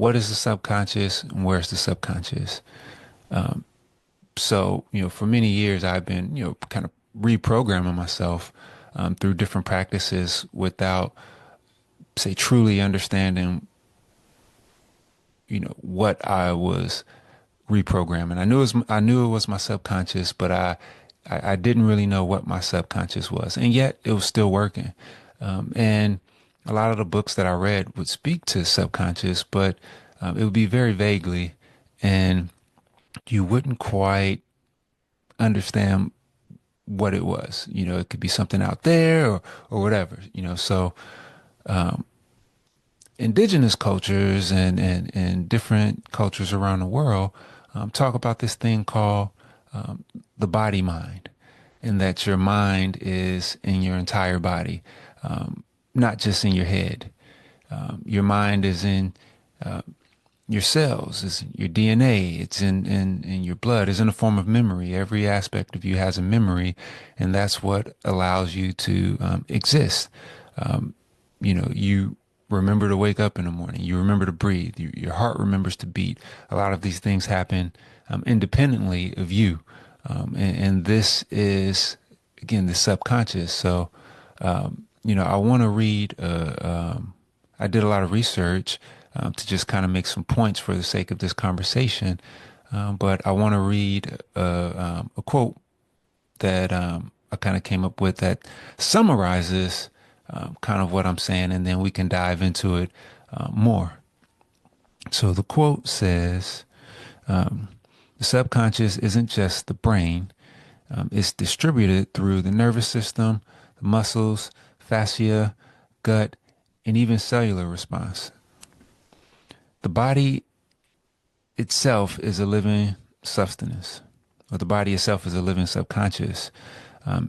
what is the subconscious and where's the subconscious? So, for many years, I've been, kind of reprogramming myself through different practices without, say, truly understanding, what I was reprogramming. I knew it was my subconscious, but I didn't really know what my subconscious was, and yet it was still working. And a lot of the books that I read would speak to subconscious, but it would be very vaguely, and you wouldn't quite understand what it was. It could be something out there or whatever, So indigenous cultures and different cultures around the world talk about this thing called the body mind, and that your mind is in your entire body, not just in your head. Your mind is in your cells, is your DNA, it's in your blood, is in a form of memory. Every aspect of you has a memory, and that's what allows you to exist. You remember to wake up in the morning, you remember to breathe, your heart remembers to beat. A lot of these things happen independently of you. And this is, again, the subconscious. So, I want to read, I did a lot of research to just kind of make some points for the sake of this conversation. But I want to read a quote that I kind of came up with that summarizes kind of what I'm saying, and then we can dive into it more. So the quote says, the subconscious isn't just the brain, it's distributed through the nervous system, the muscles, fascia, gut, and even cellular response. The body itself is a living substance, or the body itself is a living subconscious,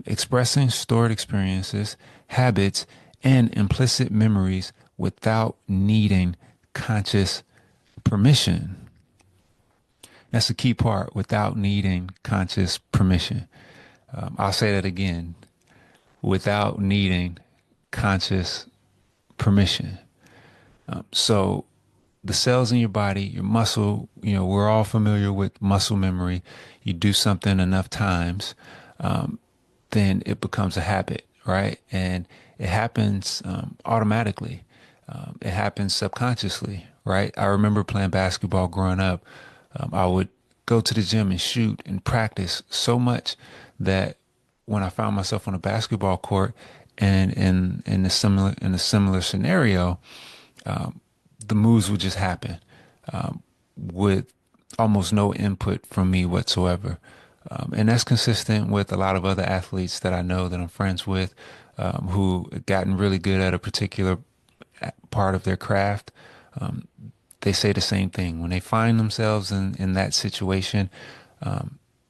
expressing stored experiences, habits, and implicit memories without needing conscious permission. That's the key part, without needing conscious permission. I'll say that again, without needing conscious permission. So the cells in your body, your muscle, we're all familiar with muscle memory. You do something enough times, then it becomes a habit, right? And it happens automatically. It happens subconsciously, right? I remember playing basketball growing up. I would go to the gym and shoot and practice so much that when I found myself on a basketball court and in a similar scenario, the moves would just happen with almost no input from me whatsoever. And that's consistent with a lot of other athletes that I know that I'm friends with who gotten really good at a particular part of their craft. Um, they say the same thing. When they find themselves in that situation,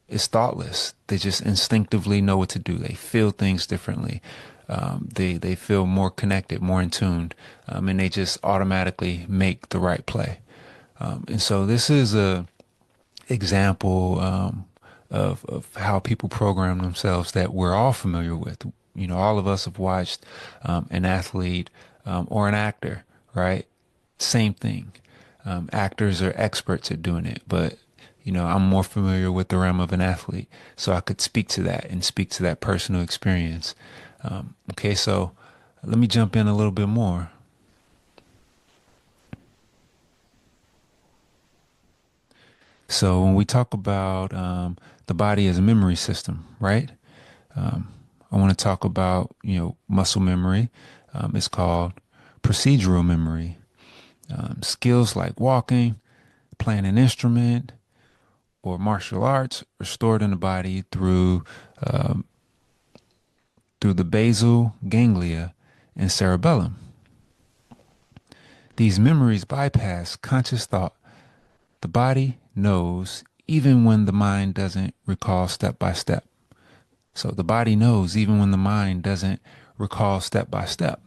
it's thoughtless. They just instinctively know what to do. They feel things differently. They feel more connected, more in tuned, and they just automatically make the right play. And so this is a example of how people program themselves that we're all familiar with. All of us have watched an athlete or an actor, right? Same thing. Actors are experts at doing it, but I'm more familiar with the realm of an athlete, so I could speak to that and speak to that personal experience. Okay, so let me jump in a little bit more. So when we talk about the body as a memory system, right? I want to talk about, muscle memory. It's called procedural memory. Skills like walking, playing an instrument, or martial arts are stored in the body um, through the basal ganglia and cerebellum. These memories bypass conscious thought. The body knows even when the mind doesn't recall step by step. So the body knows even when the mind doesn't recall step by step.